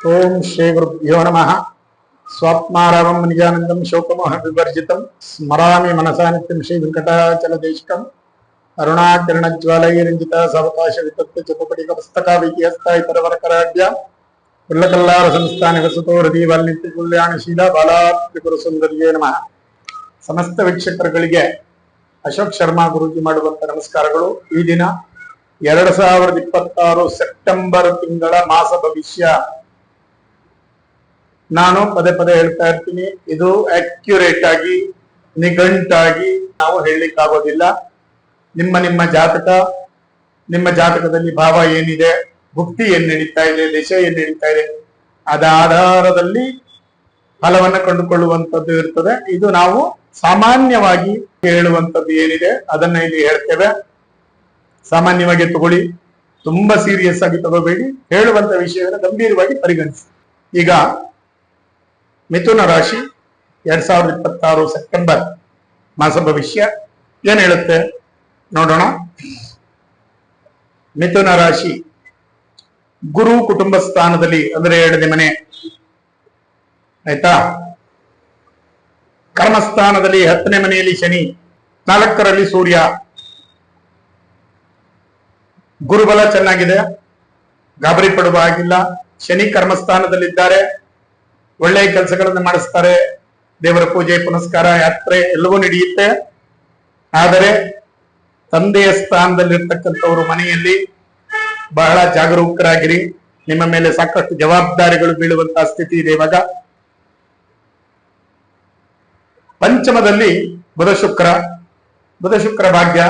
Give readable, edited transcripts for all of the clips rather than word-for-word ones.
ಓಂ ಶ್ರೀ ಗುರುಭ್ಯೋ ನಮಃ. ಸ್ವಾತ್ಮಾರಾಮಂ ನಿಜಾನಂದಂ ಶೋಕಮೋಹ ವಿವರ್ಜಿತಂ ಸ್ಮರಾಮಿ ಮನಸಾ ನಿತ್ಯಂ ಶ್ರೀ ವೆಂಕಟಾಚಲ ದೇಶಿಕಂ ಅರುಣಾಕಿರಣಜ್ವಾಲೈರಂಜಿತ ಸಾವಕಾಶ ವಿತತ್ವ ಚತುಪಟಿಕ ಪುಸ್ತಕಾವಿತಿಹಸ್ತ ಇತರವರಕರಾಢ್ಯ ಉಲ್ಲಕಲ್ಲಾರ ಸಂಸ್ಥಾನ ವಸತೋ ಹೃದಯ ವಾಲ್ಮೀಕಿ ಕಲ್ಯಾಣಶೀಲ ಬಾಲಾತ್ರಿಪುರ ಸುಂದರಿಯೇ ನಮಃ. ಸಮಸ್ತ ವೀಕ್ಷಕರುಗಳಿಗೆ ಅಶೋಕ್ ಶರ್ಮಾ ಗುರೂಜಿ ಮಾಡುವಂತ ನಮಸ್ಕಾರಗಳು. ಈ ದಿನ 2026 ಸೆಪ್ಟೆಂಬರ್ ತಿಂಗಳ ಮಾಸ ಭವಿಷ್ಯ. ನಾನು ಪದೇ ಪದೇ ಹೇಳ್ತಾ ಇರ್ತೀನಿ, ಇದು ಅಕ್ಯುರೇಟ್ ಆಗಿ ನಿಘಂಟಾಗಿ ನಾವು ಹೇಳಲಿಕ್ಕಾಗೋದಿಲ್ಲ. ನಿಮ್ಮ ಜಾತಕ, ನಿಮ್ಮ ಜಾತಕದಲ್ಲಿ ಭಾವ ಏನಿದೆ, ಭುಕ್ತಿ ಏನ್ ನಡೀತಾ ಇದೆ, ದಶೆ ಏನ್ ನಡೀತಾ ಇದೆ, ಅದ ಆಧಾರದಲ್ಲಿ ಫಲವನ್ನು ಕಂಡುಕೊಳ್ಳುವಂಥದ್ದು ಇರ್ತದೆ. ಇದು ನಾವು ಸಾಮಾನ್ಯವಾಗಿ ಹೇಳುವಂಥದ್ದು ಏನಿದೆ ಅದನ್ನ ಇಲ್ಲಿ ಹೇಳ್ತೇವೆ. ಸಾಮಾನ್ಯವಾಗಿ ತಗೊಳ್ಳಿ, ತುಂಬಾ ಸೀರಿಯಸ್ ಆಗಿ ತಗೋಬೇಡಿ. ಹೇಳುವಂತ ವಿಷಯವನ್ನು ಗಂಭೀರವಾಗಿ ಪರಿಗಣಿಸಿ. ಈಗ ಮಿಥುನ ರಾಶಿ 2026 ಸೆಪ್ಟೆಂಬರ್ ಮಾಸ ಭವಿಷ್ಯ ಏನ್ ಹೇಳುತ್ತೆ ನೋಡೋಣ. ಮಿಥುನ ರಾಶಿ ಗುರು ಕುಟುಂಬ ಸ್ಥಾನದಲ್ಲಿ, ಅಂದ್ರೆ 2ನೇ ಮನೆ, ಆಯ್ತಾ. ಕರ್ಮಸ್ಥಾನದಲ್ಲಿ 10ನೇ ಮನೆಯಲ್ಲಿ ಶನಿ, 4ರಲ್ಲಿ ಸೂರ್ಯ. ಗುರುಬಲ ಚೆನ್ನಾಗಿದೆ, ಗಾಬರಿ ಪಡುವ ಹಾಗಿಲ್ಲ. ಶನಿ ಕರ್ಮಸ್ಥಾನದಲ್ಲಿದ್ದಾರೆ, ಒಳ್ಳೆಯ ಕೆಲಸಗಳನ್ನು ಮಾಡಿಸ್ತಾರೆ. ದೇವರ ಪೂಜೆ, ಪುನಸ್ಕಾರ, ಯಾತ್ರೆ ಎಲ್ಲವೂ ನಡೆಯುತ್ತೆ. ಆದರೆ ತಂದೆಯ ಸ್ಥಾನದಲ್ಲಿರ್ತಕ್ಕಂಥವ್ರು ಮನೆಯಲ್ಲಿ ಬಹಳ ಜಾಗರೂಕರಾಗಿರಿ. ನಿಮ್ಮ ಮೇಲೆ ಸಾಕಷ್ಟು ಜವಾಬ್ದಾರಿಗಳು ಬೀಳುವಂತಹ ಸ್ಥಿತಿ ಇದೆ ಇವಾಗ. ಪಂಚಮದಲ್ಲಿ ಬುಧ ಶುಕ್ರ ಭಾಗ್ಯ,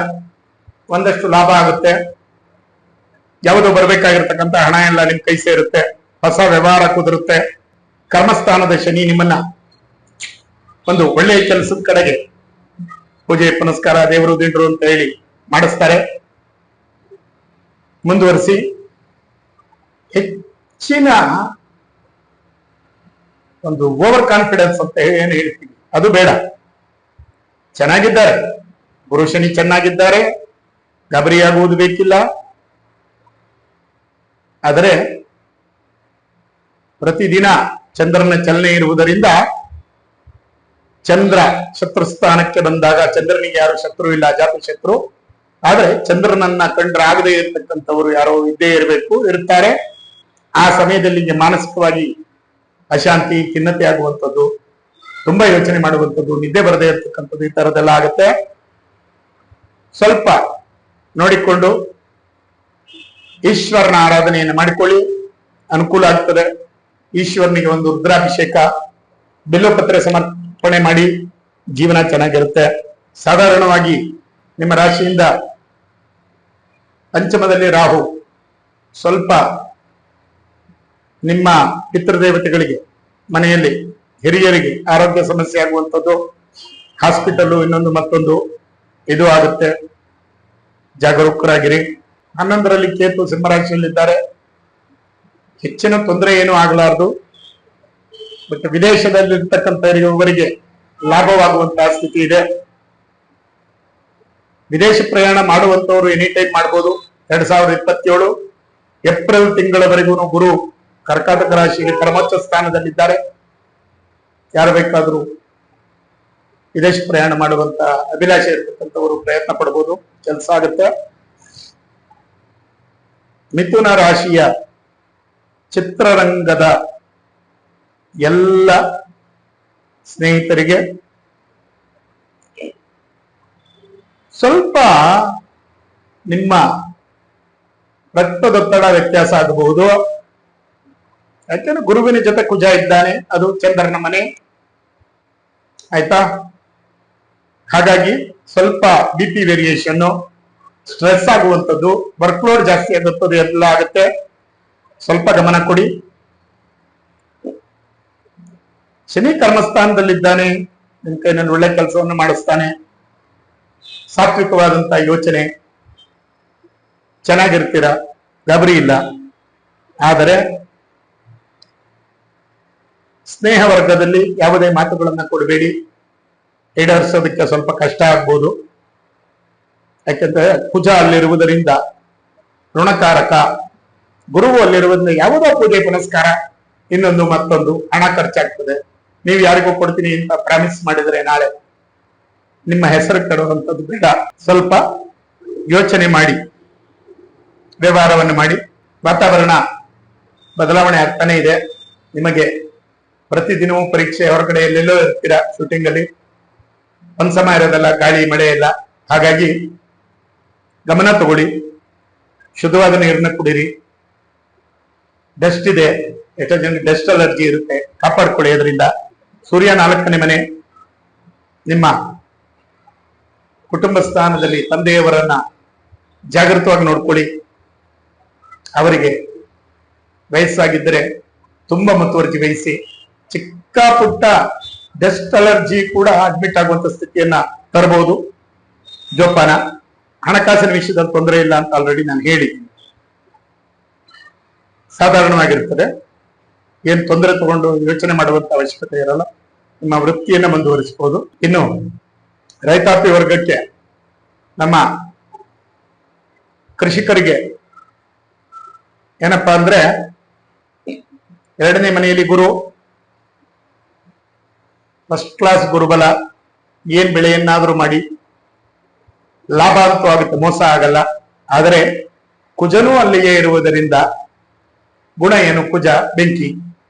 ಒಂದಷ್ಟು ಲಾಭ ಆಗುತ್ತೆ. ಯಾವುದೋ ಬರ್ಬೇಕಾಗಿರ್ತಕ್ಕಂಥ ಹಣ ಎಲ್ಲ ನಿಮ್ ಕೈ ಸೇರುತ್ತೆ, ಹೊಸ ವ್ಯವಹಾರ ಕುದುರುತ್ತೆ. ಕರ್ಮಸ್ಥಾನದ ಶನಿ ನಿಮ್ಮನ್ನ ಒಂದು ಒಳ್ಳೆಯ ಕೆಲಸದ ಕಡೆಗೆ, ಪೂಜೆ ಪುನಸ್ಕಾರ, ದೇವರು ದಿಂಡ್ರು ಅಂತ ಹೇಳಿ ಮಾಡಿಸ್ತಾರೆ. ಮುಂದುವರಿಸಿ. ಹೆಚ್ಚಿನ ಒಂದು ಓವರ್ ಕಾನ್ಫಿಡೆನ್ಸ್ ಅಂತ ಏನು ಹೇಳ್ತೀವಿ, ಅದು ಬೇಡ. ಚೆನ್ನಾಗಿದ್ದಾರೆ, ಗುರು ಶನಿ ಚೆನ್ನಾಗಿದ್ದಾರೆ, ಗಾಬರಿಯಾಗುವುದು ಬೇಕಿಲ್ಲ. ಆದರೆ ಪ್ರತಿದಿನ ಚಂದ್ರನ ಚಲನೆ ಇರುವುದರಿಂದ, ಚಂದ್ರ ಶತ್ರು ಸ್ಥಾನಕ್ಕೆ ಬಂದಾಗ, ಚಂದ್ರನಿಗೆ ಯಾರು ಶತ್ರು ಇಲ್ಲ, ಅಜಾತ ಶತ್ರು. ಆದ್ರೆ ಚಂದ್ರನನ್ನ ಕಂಡ್ರೆ ಆಗದೆ ಇರತಕ್ಕಂಥವ್ರು ಯಾರೋ ಇದ್ದೇ ಇರಬೇಕು, ಇರ್ತಾರೆ. ಆ ಸಮಯದಲ್ಲಿ ಮಾನಸಿಕವಾಗಿ ಅಶಾಂತಿ, ಖಿನ್ನತೆ ಆಗುವಂಥದ್ದು, ತುಂಬಾ ಯೋಚನೆ ಮಾಡುವಂಥದ್ದು, ನಿದ್ದೆ ಬರದೇ ಇರತಕ್ಕಂಥದ್ದು, ಈ ತರದೆಲ್ಲ ಆಗುತ್ತೆ. ಸ್ವಲ್ಪ ನೋಡಿಕೊಂಡು ಈಶ್ವರನ ಆರಾಧನೆಯನ್ನು ಮಾಡಿಕೊಳ್ಳಿ, ಅನುಕೂಲ ಆಗ್ತದೆ. ಈಶ್ವರನಿಗೆ ಒಂದು ರುದ್ರಾಭಿಷೇಕ, ಬಿಲ್ಲೋಪತ್ರೆ ಸಮರ್ಪಣೆ ಮಾಡಿ, ಜೀವನ ಚೆನ್ನಾಗಿರುತ್ತೆ. ಸಾಧಾರಣವಾಗಿ ನಿಮ್ಮ ರಾಶಿಯಿಂದ ಪಂಚಮದಲ್ಲಿ ರಾಹು, ಸ್ವಲ್ಪ ನಿಮ್ಮ ಪಿತೃದೇವತೆಗಳಿಗೆ, ಮನೆಯಲ್ಲಿ ಹಿರಿಯರಿಗೆ ಆರೋಗ್ಯ ಸಮಸ್ಯೆ ಆಗುವಂಥದ್ದು, ಹಾಸ್ಪಿಟಲ್ ಇನ್ನೊಂದು ಮತ್ತೊಂದು ಇದು ಆಗುತ್ತೆ. ಜಾಗರೂಕರಾಗಿರಿ. 11ರಲ್ಲಿ ಕೇತು ಸಿಂಹರಾಶಿಯಲ್ಲಿದ್ದಾರೆ, ಹೆಚ್ಚಿನ ತೊಂದರೆ ಏನೂ ಆಗಲಾರದು. ಮತ್ತೆ ವಿದೇಶದಲ್ಲಿರ್ತಕ್ಕಂಥವರಿಗೆ ಲಾಭವಾಗುವಂತಹ ಸ್ಥಿತಿ ಇದೆ. ವಿದೇಶ ಪ್ರಯಾಣ ಮಾಡುವಂತವರು ಎನಿ ಟೈಮ್ ಮಾಡಬಹುದು. 2027 ಏಪ್ರಿಲ್ ತಿಂಗಳವರೆಗೂ ಗುರು ಕರ್ಕಾಟಕ ರಾಶಿಗೆ ಪರಮೋಚ್ಚ ಸ್ಥಾನದಲ್ಲಿದ್ದಾರೆ. ಯಾರು ಬೇಕಾದರೂ ವಿದೇಶ ಪ್ರಯಾಣ ಮಾಡುವಂತ ಅಭಿಲಾಷೆ ಇರ್ತಕ್ಕಂಥವರು ಪ್ರಯತ್ನ ಪಡಬಹುದು, ಕೆಲಸ ಆಗುತ್ತೆ. ಮಿಥುನ ರಾಶಿಯ ಚಿತ್ರರಂಗದ ಎಲ್ಲ ಸ್ನೇಹಿತರಿಗೆ ಸ್ವಲ್ಪ ನಿಮ್ಮ ರಕ್ತದೊತ್ತಡ ವ್ಯತ್ಯಾಸ ಆಗಬಹುದು. ಯಾಕೆಂದ್ರೆ ಗುರುವಿನ ಜೊತೆ ಕುಜ ಇದ್ದಾನೆ, ಅದು ಚಂದ್ರನ ಮನೆ, ಆಯ್ತಾ. ಹಾಗಾಗಿ ಸ್ವಲ್ಪ BP ವೇರಿಯೇಷನ್, ಸ್ಟ್ರೆಸ್ ಆಗುವಂಥದ್ದು, ವರ್ಕ್ ಲೋಡ್ ಜಾಸ್ತಿ ಆಗುತ್ತದೆ, ಎಲ್ಲ ಆಗುತ್ತೆ. ಸ್ವಲ್ಪ ಗಮನ ಕೊಡಿ. ಶನಿ ಕರ್ಮಸ್ಥಾನದಲ್ಲಿದ್ದಾನೆ, ನಿಮ್ ಕೈನಲ್ಲಿ ಒಳ್ಳೆ ಕೆಲಸವನ್ನು ಮಾಡಿಸ್ತಾನೆ. ಸಾತ್ವಿಕವಾದಂತಹ ಯೋಚನೆ, ಚೆನ್ನಾಗಿರ್ತೀರ, ಗಾಬರಿ ಇಲ್ಲ. ಆದರೆ ಸ್ನೇಹ ವರ್ಗದಲ್ಲಿ ಯಾವುದೇ ಮಾತುಗಳನ್ನ ಕೊಡಬೇಡಿ, ಈಡೇರಿಸೋದಕ್ಕೆ ಸ್ವಲ್ಪ ಕಷ್ಟ ಆಗ್ಬೋದು. ಯಾಕೆಂದ್ರೆ ಕುಜ ಅಲ್ಲಿರುವುದರಿಂದ ಋಣಕಾರಕ, ಗುರುವು ಅಲ್ಲಿರುವುದರಿಂದ ಯಾವುದೋ ಪೂಜೆ ಪುನಸ್ಕಾರ ಇನ್ನೊಂದು ಮತ್ತೊಂದು ಹಣ ಖರ್ಚಾಗ್ತದೆ. ನೀವು ಯಾರಿಗೂ ಕೊಡ್ತೀನಿ ಅಂತ ಪ್ರಾಮಿಸ್ ಮಾಡಿದ್ರೆ ನಾಳೆ ನಿಮ್ಮ ಹೆಸರು ಕೆಡುವಂಥದ್ದು ಬೇಡ. ಸ್ವಲ್ಪ ಯೋಚನೆ ಮಾಡಿ ವ್ಯವಹಾರವನ್ನು ಮಾಡಿ. ವಾತಾವರಣ ಬದಲಾವಣೆ ಆಗ್ತಾನೆ ಇದೆ. ನಿಮಗೆ ಪ್ರತಿದಿನವೂ ಪರೀಕ್ಷೆ, ಹೊರಗಡೆ ಎಲ್ಲೆಲ್ಲೋ ಇರ್ತೀರಾ ಶೂಟಿಂಗ್ ಅಲ್ಲಿ, ಒಂದ್ ಸಮಯ ಇರೋದಲ್ಲ, ಗಾಳಿ ಮಳೆ ಎಲ್ಲ. ಹಾಗಾಗಿ ಗಮನ ತಗೊಳ್ಳಿ, ಶುದ್ಧವಾದ ನೀರನ್ನ ಕುಡೀರಿ. ಡಸ್ಟ್ ಇದೆ, ಎಷ್ಟೋ ಜನ ಡಸ್ಟ್ ಅಲರ್ಜಿ ಇರುತ್ತೆ, ಕಾಪಾಡ್ಕೊಳ್ಳಿ ಅದರಿಂದ. ಸೂರ್ಯ 4ನೇ ಮನೆ, ನಿಮ್ಮ ಕುಟುಂಬ ಸ್ಥಾನದಲ್ಲಿ ತಂದೆಯವರನ್ನ ಜಾಗೃತವಾಗಿ ನೋಡ್ಕೊಳ್ಳಿ. ಅವರಿಗೆ ವಯಸ್ಸಾಗಿದ್ದರೆ ತುಂಬಾ ಮುತುವರ್ಜಿ ವಹಿಸಿ. ಚಿಕ್ಕ ಪುಟ್ಟ ಡಸ್ಟ್ ಅಲರ್ಜಿ ಕೂಡ ಅಡ್ಮಿಟ್ ಆಗುವಂತ ಸ್ಥಿತಿಯನ್ನ ತರಬಹುದು. ಜೋಪಾನ. ಹಣಕಾಸಿನ ವಿಷಯದಲ್ಲಿ ತೊಂದರೆ ಇಲ್ಲ ಅಂತ ಆಲ್ರೆಡಿ ನಾನು ಹೇಳಿದ್ದೀನಿ. ಸಾಧಾರಣವಾಗಿರ್ತದೆ, ಏನ್ ತೊಂದರೆ ತಗೊಂಡು ಯೋಚನೆ ಮಾಡುವಂತ ಅವಶ್ಯಕತೆ ಇರಲ್ಲ. ನಿಮ್ಮ ವೃತ್ತಿಯನ್ನ ಮುಂದುವರಿಸಬಹುದು. ಇನ್ನು ರೈತಾಪಿ ವರ್ಗಕ್ಕೆ, ನಮ್ಮ ಕೃಷಿಕರಿಗೆ ಏನಪ್ಪಾ ಅಂದ್ರೆ, 2ನೇ ಮನೆಯಲ್ಲಿ ಗುರು, ಫಸ್ಟ್ ಕ್ಲಾಸ್ ಗುರುಬಲ. ಏನ್ ಬೆಳೆಯನ್ನಾದ್ರೂ ಮಾಡಿ ಲಾಭ ಅಂತೂ ಆಗುತ್ತೆ, ಮೋಸ ಆಗಲ್ಲ. ಆದರೆ ಕುಜನೂ ಅಲ್ಲಿಯೇ ಇರುವುದರಿಂದ ಗುಣ ಏನು? ಕುಜ ಬೆಂಕಿ,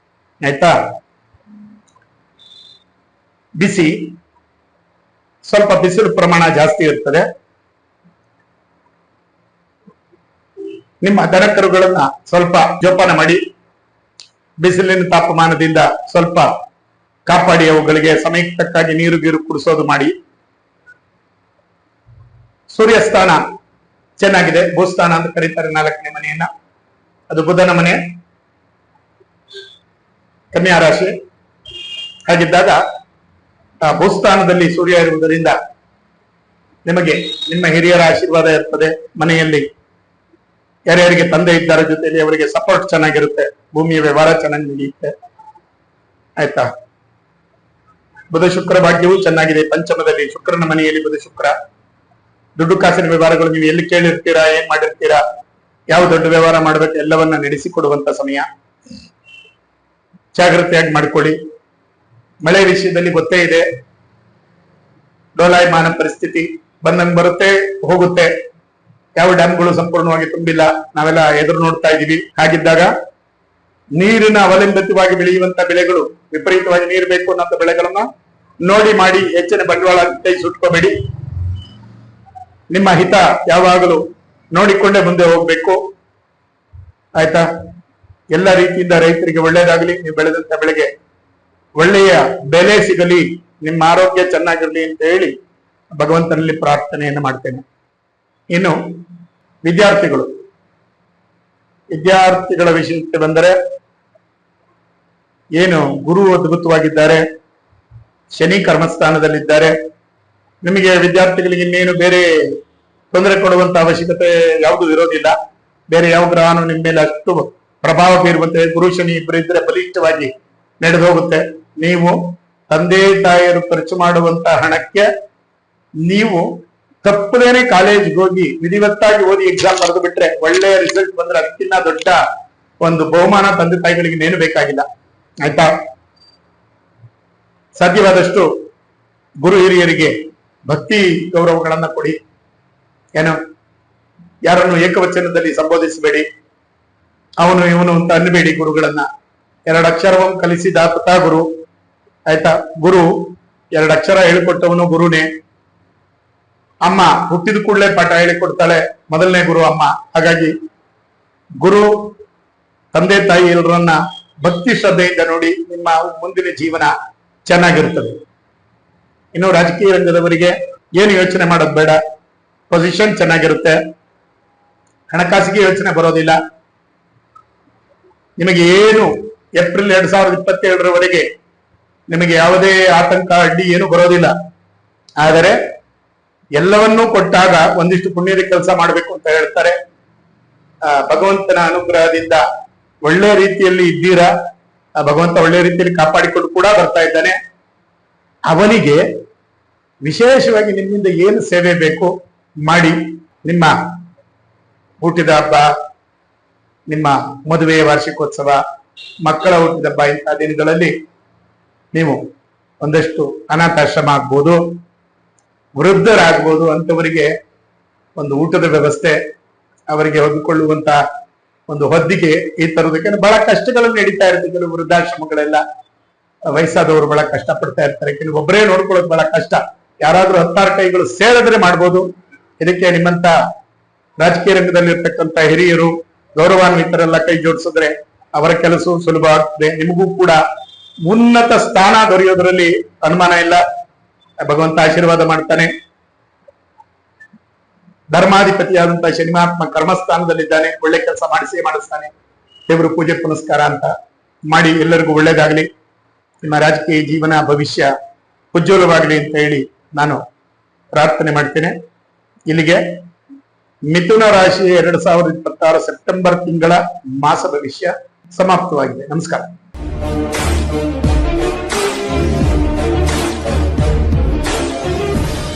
ಆಯ್ತಾ? ಬಿಸಿ, ಸ್ವಲ್ಪ ಬಿಸಿಲು ಪ್ರಮಾಣ ಜಾಸ್ತಿ ಇರ್ತದೆ. ನಿಮ್ಮ ದನಕರುಗಳನ್ನ ಸ್ವಲ್ಪ ಜೋಪಾನ ಮಾಡಿ. ಬಿಸಿಲಿನ ತಾಪಮಾನದಿಂದ ಸ್ವಲ್ಪ ಕಾಪಾಡಿ. ಅವುಗಳಿಗೆ ಸಮಯಕ್ಕೆ ತಕ್ಕಾಗಿ ನೀರು ಗೀರು ಕುಡಿಸೋದು ಮಾಡಿ. ಸೂರ್ಯಸ್ಥಾನ ಚೆನ್ನಾಗಿದೆ, ಭೂಸ್ಥಾನ ಅಂತ ಕರೀತಾರೆ 4ನೇ ಮನೆಯನ್ನ. ಅದು ಬುಧನ ಮನೆ, ಕನ್ಯಾ ರಾಶಿ. ಹಾಗಿದ್ದಾಗ ಆ ಭೂಸ್ಥಾನದಲ್ಲಿ ಸೂರ್ಯ ಇರುವುದರಿಂದ ನಿಮಗೆ ನಿಮ್ಮ ಹಿರಿಯರ ಆಶೀರ್ವಾದ ಇರ್ತದೆ. ಮನೆಯಲ್ಲಿ ಯಾರ್ಯಾರಿಗೆ ತಂದೆ ಇದ್ದಾರ ಜೊತೆಯಲ್ಲಿ ಅವರಿಗೆ ಸಪೋರ್ಟ್ ಚೆನ್ನಾಗಿರುತ್ತೆ. ಭೂಮಿಯ ವ್ಯವಹಾರ ಚೆನ್ನಾಗಿ ನಡೆಯುತ್ತೆ, ಆಯ್ತಾ? ಬುಧ ಶುಕ್ರ ಭಾಗ್ಯವೂ ಚೆನ್ನಾಗಿದೆ. ಪಂಚಮದಲ್ಲಿ ಶುಕ್ರನ ಮನೆಯಲ್ಲಿ ಬುಧ ಶುಕ್ರ. ದುಡ್ಡು ಕಾಸಿನ ವ್ಯವಹಾರಗಳು ನೀವು ಎಲ್ಲಿ ಕೇಳಿರ್ತೀರಾ, ಏನ್ ಮಾಡಿರ್ತೀರಾ, ಯಾವ ದೊಡ್ಡ ವ್ಯವಹಾರ ಮಾಡ್ಬೇಕು, ಎಲ್ಲವನ್ನ ನಡೆಸಿಕೊಡುವಂತ ಸಮಯ. ಜಾಗ್ರತೆಯಾಗಿ ಮಾಡ್ಕೊಳ್ಳಿ. ಮಳೆ ವಿಷಯದಲ್ಲಿ ಗೊತ್ತೇ ಇದೆ, ಡೋಲಾಯಮಾನ ಪರಿಸ್ಥಿತಿ ಬಂದಂಗ್ ಬರುತ್ತೆ, ಹೋಗುತ್ತೆ. ಯಾವ ಡ್ಯಾಮ್ಗಳು ಸಂಪೂರ್ಣವಾಗಿ ತುಂಬಿಲ್ಲ, ನಾವೆಲ್ಲ ಎದುರು ನೋಡ್ತಾ ಇದೀವಿ. ಹಾಗಿದ್ದಾಗ ನೀರಿನ ಅವಲಂಬಿತವಾಗಿ ಬೆಳೆಯುವಂತ ಬೆಳೆಗಳು, ವಿಪರೀತವಾಗಿ ನೀರು ಬೇಕು ಅನ್ನೋ ಬೆಳೆಗಳನ್ನ ನೋಡಿ ಮಾಡಿ. ಹೆಚ್ಚಿನ ಬಂಡವಾಳ ಕೈ ಸುಟ್ಕೋಬೇಡಿ. ನಿಮ್ಮ ಹಿತ ಯಾವಾಗಲೂ ನೋಡಿಕೊಂಡೇ ಮುಂದೆ ಹೋಗ್ಬೇಕು, ಆಯ್ತಾ? ಎಲ್ಲ ರೀತಿಯಿಂದ ರೈತರಿಗೆ ಒಳ್ಳೇದಾಗಲಿ. ನೀವು ಬೆಳೆದಂತ ಬೆಳೆಗೆ ಒಳ್ಳೆಯ ಬೆಲೆ ಸಿಗಲಿ, ನಿಮ್ಮ ಆರೋಗ್ಯ ಚೆನ್ನಾಗಿರ್ಲಿ ಅಂತ ಹೇಳಿ ಭಗವಂತನಲ್ಲಿ ಪ್ರಾರ್ಥನೆಯನ್ನು ಮಾಡ್ತೇನೆ. ಇನ್ನು ವಿದ್ಯಾರ್ಥಿಗಳ ವಿಷಯಕ್ಕೆ ಬಂದರೆ, ಏನು ಗುರು ಅದ್ಭುತವಾಗಿದ್ದಾರೆ, ಶನಿ ಕರ್ಮಸ್ಥಾನದಲ್ಲಿದ್ದಾರೆ. ನಿಮಗೆ ವಿದ್ಯಾರ್ಥಿಗಳಿಗೆ ಇನ್ನೇನು ಬೇರೆ ತೊಂದರೆ ಕೊಡುವಂತ ಅವಶ್ಯಕತೆ ಯಾವುದು ಇರೋದಿಲ್ಲ. ಬೇರೆ ಯಾವ ಗ್ರಹನು ನಿಮ್ಮ ಮೇಲೆ ಅಷ್ಟು ಪ್ರಭಾವ ಬೀರುವಂತೆ, ಗುರು ಶನಿ ಇಬ್ಬರು ಇದ್ರೆ ಬಲಿಷ್ಠವಾಗಿ ನಡೆದು ಹೋಗುತ್ತೆ. ನೀವು ತಂದೆ ತಾಯಿಯರು ಖರ್ಚು ಮಾಡುವಂತ ಹಣಕ್ಕೆ ನೀವು ತಪ್ಪದೇನೆ ಕಾಲೇಜ್ಗೆ ಹೋಗಿ ವಿಧಿವತ್ತಾಗಿ ಓದಿ ಎಕ್ಸಾಮ್ ಬರೆದು ಬಿಟ್ರೆ, ಒಳ್ಳೆಯ ರಿಸಲ್ಟ್ ಬಂದ್ರೆ ಅದಕ್ಕಿಂತ ದೊಡ್ಡ ಒಂದು ಬಹುಮಾನ ತಂದೆ ತಾಯಿಗಳಿಗೆ ನೇನು ಬೇಕಾಗಿಲ್ಲ, ಆಯ್ತಾ? ಸಾಧ್ಯವಾದಷ್ಟು ಗುರು ಹಿರಿಯರಿಗೆ ಭಕ್ತಿ ಗೌರವಗಳನ್ನ ಕೊಡಿ. ಏನು, ಯಾರನ್ನು ಏಕವಚನದಲ್ಲಿ ಸಂಬೋಧಿಸಬೇಡಿ, ಅವನು ಇವನು ಅಂತ ಅನ್ನಬೇಡಿ. ಗುರುಗಳನ್ನ 2 ಅಕ್ಷರವನ್ನು ಕಲಿಸಿದ ಪಿತಾ ಗುರು, ಆಯ್ತಾ? ಗುರು 2 ಅಕ್ಷರ ಹೇಳಿಕೊಟ್ಟವನು ಗುರುನೇ. ಅಮ್ಮ ಹುಟ್ಟಿದ ಕೂಡಲೇ ಪಾಠ ಹೇಳಿಕೊಡ್ತಾಳೆ, ಮೊದಲನೇ ಗುರು ಅಮ್ಮ. ಹಾಗಾಗಿ ಗುರು, ತಂದೆ ತಾಯಿ ಎಲ್ಲರನ್ನ ಭಕ್ತಿ ಶ್ರದ್ಧೆಯಿಂದ ನೋಡಿ, ನಿಮ್ಮ ಮುಂದಿನ ಜೀವನ ಚೆನ್ನಾಗಿರ್ತದೆ. ಇನ್ನು ರಾಜಕೀಯ ರಂಗದವರಿಗೆ ಏನು ಯೋಚನೆ ಮಾಡೋದು ಬೇಡ. ಪೊಸಿಷನ್ ಚೆನ್ನಾಗಿರುತ್ತೆ, ಹಣಕಾಸಿಗೆ ಯೋಚನೆ ಬರೋದಿಲ್ಲ. ನಿಮಗೆ ಏನು ಏಪ್ರಿಲ್ 2027ರವರೆಗೆ ನಿಮಗೆ ಯಾವುದೇ ಆತಂಕ, ಅಡ್ಡಿ ಏನು ಬರೋದಿಲ್ಲ. ಆದರೆ ಎಲ್ಲವನ್ನೂ ಕೊಟ್ಟಾಗ ಒಂದಿಷ್ಟು ಪುಣ್ಯದ ಕೆಲಸ ಮಾಡಬೇಕು ಅಂತ ಹೇಳ್ತಾರೆ. ಭಗವಂತನ ಅನುಗ್ರಹದಿಂದ ಒಳ್ಳೆ ರೀತಿಯಲ್ಲಿ ಇದ್ದೀರಾ. ಭಗವಂತ ಒಳ್ಳೆ ರೀತಿಯಲ್ಲಿ ಕಾಪಾಡಿಕೊಂಡು ಕೂಡ ಬರ್ತಾ ಇದ್ದಾನೆ. ಅವನಿಗೆ ವಿಶೇಷವಾಗಿ ನಿಮ್ಮಿಂದ ಏನು ಸೇವೆ ಬೇಕು ಮಾಡಿ. ನಿಮ್ಮ ಹುಟ್ಟಿದ ಹಬ್ಬ, ನಿಮ್ಮ ಮದುವೆಯ ವಾರ್ಷಿಕೋತ್ಸವ, ಮಕ್ಕಳ ಹುಟ್ಟಿದಬ್ಬ ಇಂತಹ ದಿನಗಳಲ್ಲಿ ನೀವು ಒಂದಷ್ಟು ಅನಾಥಾಶ್ರಮ ಆಗ್ಬೋದು, ವೃದ್ಧರಾಗ್ಬೋದು, ಅಂತವರಿಗೆ ಒಂದು ಊಟದ ವ್ಯವಸ್ಥೆ, ಅವರಿಗೆ ಹೊಂದಿಕೊಳ್ಳುವಂತ ಒಂದು ಹೊದ್ದಿಗೆ, ಈ ತರದಕ್ಕೆ ಬಹಳ ಕಷ್ಟಗಳನ್ನು ನಡೀತಾ ಇರುತ್ತೆ. ಕೆಲವು ವೃದ್ಧಾಶ್ರಮಗಳೆಲ್ಲ ವಯಸ್ಸಾದವರು ಬಹಳ ಕಷ್ಟ ಪಡ್ತಾ ಇರ್ತಾರೆ. ಕೆಲವು ಒಬ್ಬರೇ ನೋಡ್ಕೊಳ್ಳೋದು ಬಹಳ ಕಷ್ಟ. ಯಾರಾದ್ರೂ 16 ಕೈಗಳು ಸೇರಿದ್ರೆ ಮಾಡ್ಬೋದು. ಇದಕ್ಕೆ ನಿಮ್ಮಂತ ರಾಜಕೀಯ ರಂಗದಲ್ಲಿರ್ತಕ್ಕಂಥ ಹಿರಿಯರು, ಗೌರವಾನ್ವಿತರೆಲ್ಲ ಕೈ ಜೋಡಿಸಿದ್ರೆ ಅವರ ಕೆಲಸವು ಸುಲಭ ಆಗ್ತದೆ. ನಿಮಗೂ ಕೂಡ ಉನ್ನತ ಸ್ಥಾನ ದೊರೆಯೋದ್ರಲ್ಲಿ ಅನುಮಾನ ಇಲ್ಲ. ಭಗವಂತ ಆಶೀರ್ವಾದ ಮಾಡ್ತಾನೆ. ಧರ್ಮಾಧಿಪತಿಯಾದಂತಹ ಶನಿಮಾತ್ಮ ಕರ್ಮಸ್ಥಾನದಲ್ಲಿದ್ದಾನೆ. ಒಳ್ಳೆ ಕೆಲಸ ಮಾಡಿಸ್ತಾನೆ. ದೇವರು ಪೂಜೆ ಪುನಸ್ಕಾರ ಅಂತ ಮಾಡಿ ಎಲ್ಲರಿಗೂ ಒಳ್ಳೇದಾಗ್ಲಿ. ನಿಮ್ಮ ರಾಜಕೀಯ ಜೀವನ ಭವಿಷ್ಯ ಉಜ್ವಲವಾಗಲಿ ಅಂತ ಹೇಳಿ ನಾನು ಪ್ರಾರ್ಥನೆ ಮಾಡ್ತೇನೆ. ಇಲ್ಲಿಗೆ ಮಿಥುನ ರಾಶಿ 2026 ಸೆಪ್ಟೆಂಬರ್ ತಿಂಗಳ ಮಾಸ ಭವಿಷ್ಯ ಸಮಾಪ್ತವಾಗಿದೆ. ನಮಸ್ಕಾರ.